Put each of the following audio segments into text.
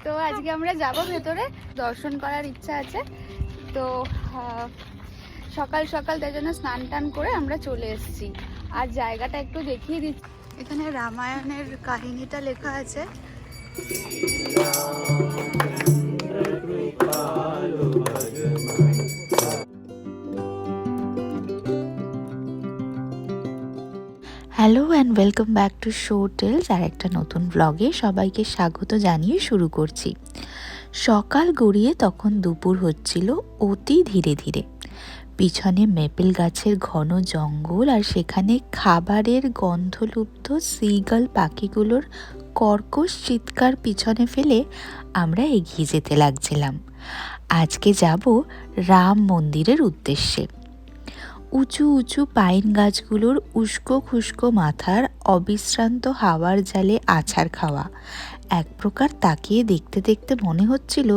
তো আজকে আমরা যাব ভেতরে, দর্শন করার ইচ্ছা আছে। তো সকাল সকাল তাই জন্য স্নান টান করে আমরা চলে এসেছি। আর জায়গাটা একটু দেখিয়ে দিচ্ছি। এখানে রামায়ণের কাহিনীটা লেখা আছে। Hello and welcome back to শো টেলস। আর একটা নতুন ব্লগে সবাইকে স্বাগত জানিয়ে শুরু করছি। সকাল গড়িয়ে তখন দুপুর হচ্ছিল অতি ধীরে ধীরে। পিছনে মেপেল গাছের ঘন জঙ্গল আর সেখানে খাবারের গন্ধলুব্ধ সিগাল পাখিগুলোর কর্কশ চিৎকার পিছনে ফেলে আমরা এগিয়ে যেতে লাগছিলাম। আজকে যাব রাম মন্দিরের উদ্দেশ্যে। উঁচু উঁচু পাইন গাছগুলোর উস্কো খুস্কো মাথার অবিশ্রান্ত হাওয়ার জালে আছাড় খাওয়া এক প্রকার তাকিয়ে দেখতে দেখতে মনে হচ্ছিল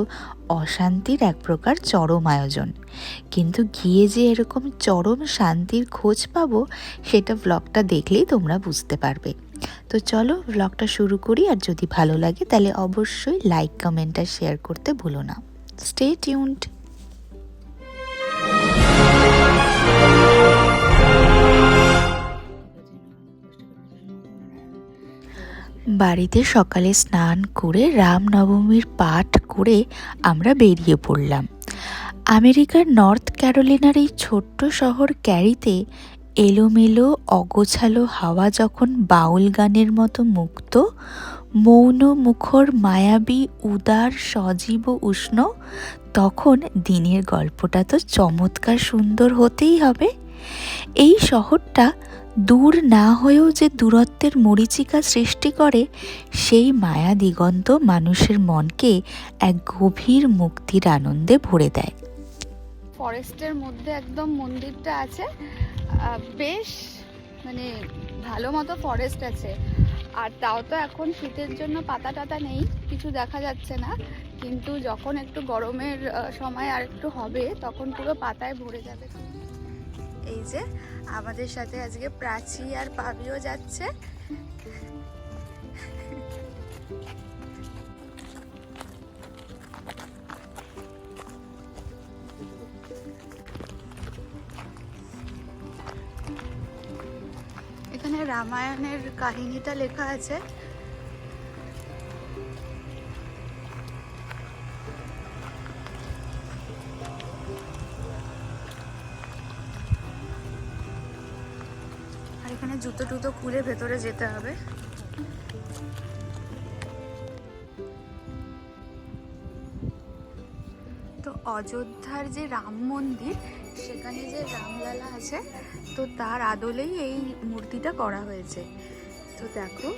অশান্তির এক প্রকার চরম আয়োজন। কিন্তু গিয়ে যে এরকম চরম শান্তির খোঁজ পাবো সেটা ব্লগটা দেখলেই তোমরা বুঝতে পারবে। তো চলো ব্লগটা শুরু করি। আর যদি ভালো লাগে তাহলে অবশ্যই লাইক, কমেন্ট আর শেয়ার করতে ভুলো না। Stay tuned. বাড়িতে সকালে স্নান করে রামনবমীর পাঠ করে আমরা বেরিয়ে পড়লাম। আমেরিকার নর্থ ক্যারোলিনার এই ছোট্ট শহর ক্যারিতে এলোমেলো অগোছালো হাওয়া যখন বাউল গানের মতো মুক্ত, মৌন মুখর মায়াবী উদার সজীব উষ্ণ, তখন দিনের গল্পটা তো চমৎকার সুন্দর হতেই হবে। এই শহরটা দূর না হয়েও যে দূরত্বের মরীচিকা সৃষ্টি করে, সেই মায়া দিগন্ত মানুষের মনকে এক গভীর মুক্তির আনন্দে ভরে দেয়। ফরেস্টের মধ্যে একদম মন্দিরটা আছে। বেশ মানে ভালো মতো ফরেস্ট আছে। আর তাও তো এখন শীতের জন্য পাতা টাতা নেই, কিছু দেখা যাচ্ছে না। কিন্তু যখন একটু গরমের সময় আর একটু হবে তখন পুরো পাতায় ভরে যাবে। এই যে আমাদের সাথে আজকে প্রাচী আর পাবিও যাচ্ছে। এখানে রামায়ণের কাহিনীটা লেখা আছে। আর এখানে জুতো টুতো খুলে ভেতরে যেতে হবে। তো অযোধ্যার যে রাম মন্দির, সেখানে যে রামলালা আছে, তো তার আদলেই এই মূর্তিটা করা হয়েছে। তো দেখো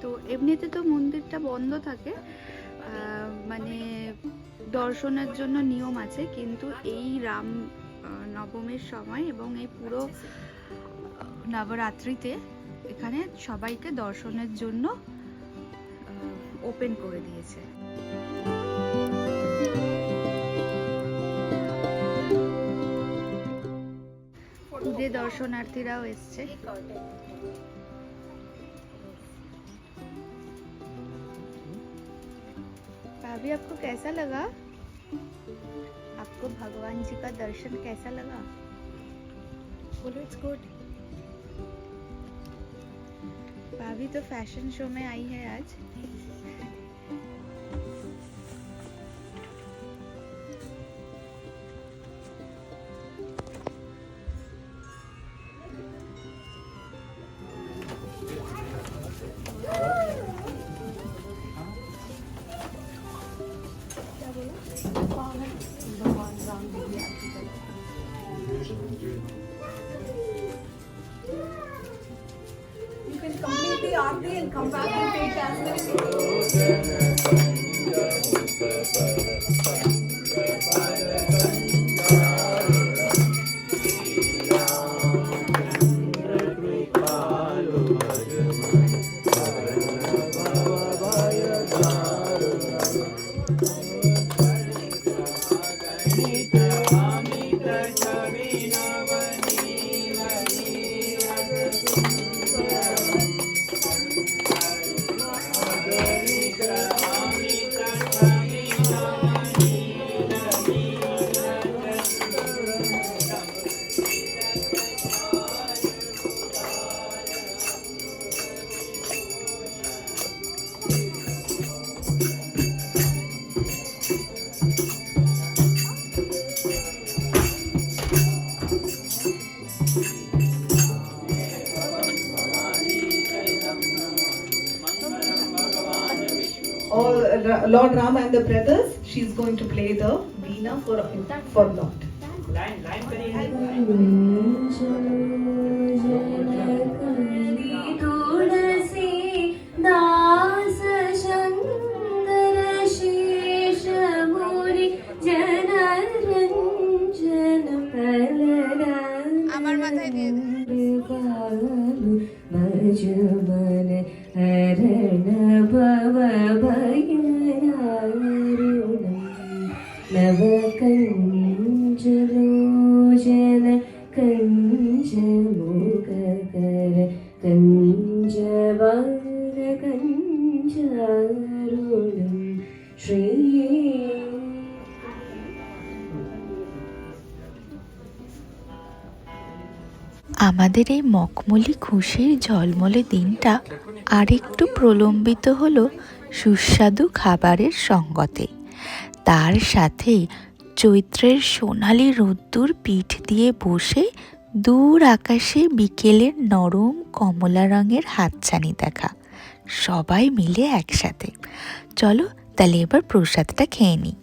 তো এমনিতে তো মন্দিরটা বন্ধ থাকে, মানে দর্শনের জন্য নিয়ম আছে। কিন্তু এই রাম নবমীর সময় এবং এই পুরো নবরাত্রিতে এখানে সবাইকে দর্শনের জন্য ওপেন করে দিয়েছে। যে দর্শনার্থীরাও এসছে। भाभी आपको कैसा लगा? आपको भगवान जी का दर्शन कैसा लगा? बोलो इट्स गुड। भाभी तो फैशन शो में आई है आज। You can complete the aarti and come back and take as many pictures. All Lord Rama and the brothers, she's going to play the veena for Lord. আমার মাথায় দিয়ে দে। നവകഞ്ചലോചന കഞ്ചമുഖകര കഞ്ചവാര കഞ്ചാരുണം ശ്രീ আমাদের এই মখমলি খুশির ঝলমলে দিনটা আরেকটু প্রলম্বিত হলো সুস্বাদু খাবারের সঙ্গতে। তার সাথে চৈত্রের সোনালি রোদ্দুর পিঠ দিয়ে বসে দূর আকাশে বিকেলের নরম কমলা রঙের হাতছানি দেখা, সবাই মিলে একসাথে। চলো তাহলে এবার প্রসাদটা খেয়ে নিই।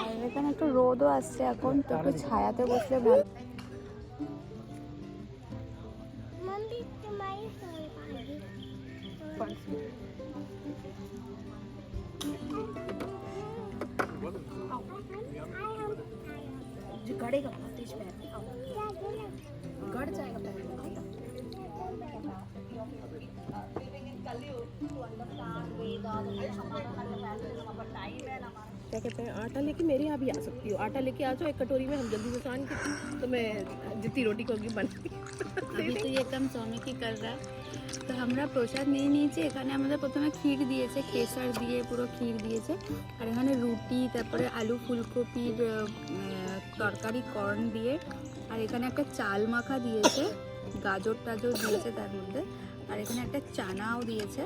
আর এখানে একটু রোদও আসছে এখন, তো একটু ছায়াতে বসলে ভালো। गड़ेगा तेज पैर गड़ जाएगा पैर क्या कहते हैं, आटा लेके मेरे यहाँ भी आ सकती हो। आटा लेके आ जाओ एक कटोरी में, हम जल्दी से छान के, तो मैं जितनी रोटी होगी बन अभी तो ये काम सोने की कर रहा है। তো আমরা প্রসাদ নিয়ে নিয়েছি। এখানে আমাদের প্রথমে ক্ষীর দিয়েছে, কেশর দিয়ে পুরো ক্ষীর দিয়েছে, আর এখানে রুটি, তারপরে আলু ফুলকপির তরকারি কর্ন দিয়ে, আর এখানে একটা চাল মাখা দিয়েছে, গাজর টাজর দিয়েছে তার মধ্যে, আর এখানে একটা চানাও দিয়েছে,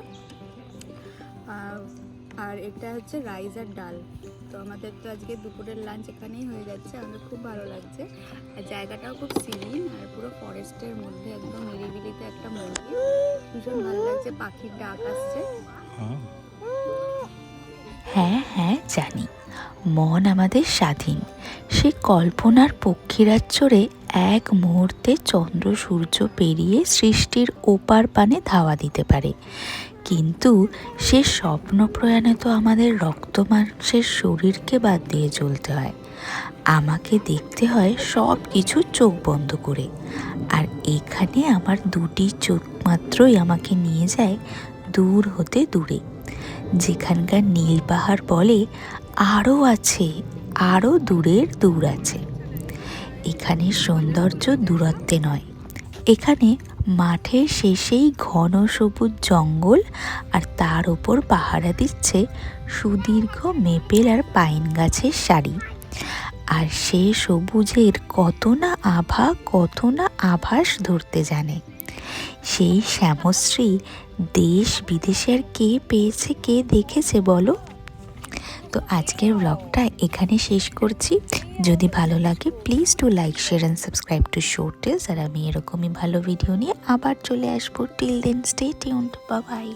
আর এটা হচ্ছে রাইস আর ডাল। তো আমাদের তো আজকে দুপুরের লাঞ্চ এখানেই হয়ে যাচ্ছে, আমাদের খুব ভালো লাগছে। আর জায়গাটাও খুব সিরিন, আর পুরো ফরেস্টের মধ্যে একদম নিরিবিলিতে একটা মন্দির, ভীষণ ভালো লাগছে। পাখির ডাক আসছে। হ্যাঁ হ্যাঁ জানি, মন আমাদের স্বাধীন। সে কল্পনার পক্ষীরাজ চড়ে এক মুহূর্তে চন্দ্র সূর্য পেরিয়ে সৃষ্টির ওপার পানে ধাওয়া দিতে পারে, কিন্তু সে স্বপ্ন প্রয়াণে তো আমাদের রক্ত মাংসের শরীরকে বাদ দিয়ে চলতে হয়। আমাকে দেখতে হয় সব কিছু চোখ বন্ধ করে, আর এখানে আমার দুটি চোখ মাত্রই আমাকে নিয়ে যায় দূর হতে দূরে, যেখানকার নীল পাহাড় বলে আরও আছে, আরও দূরের দূর আছে। এখানে সৌন্দর্য দূরত্বে নয়, এখানে মাঠের শেষেই ঘন সবুজ জঙ্গল, আর তার ওপর পাহারা দিচ্ছে সুদীর্ঘ মেপেল আর পাইন গাছের সারি। আর সে সবুজের কত না আভা, কত না আভাস ধরতে জানে। সেই শ্যামশ্রী দেশ বিদেশের কে পেয়েছে, কে দেখেছে বলো? তো আজকের ব্লগটা এখানে শেষ করছি। যদি ভালো লাগে please to like, share and subscribe to short tales. আর আমি এরকমই ভালো ভিডিও নিয়ে আবার চলে আসবো। Till then stay tuned, bye by.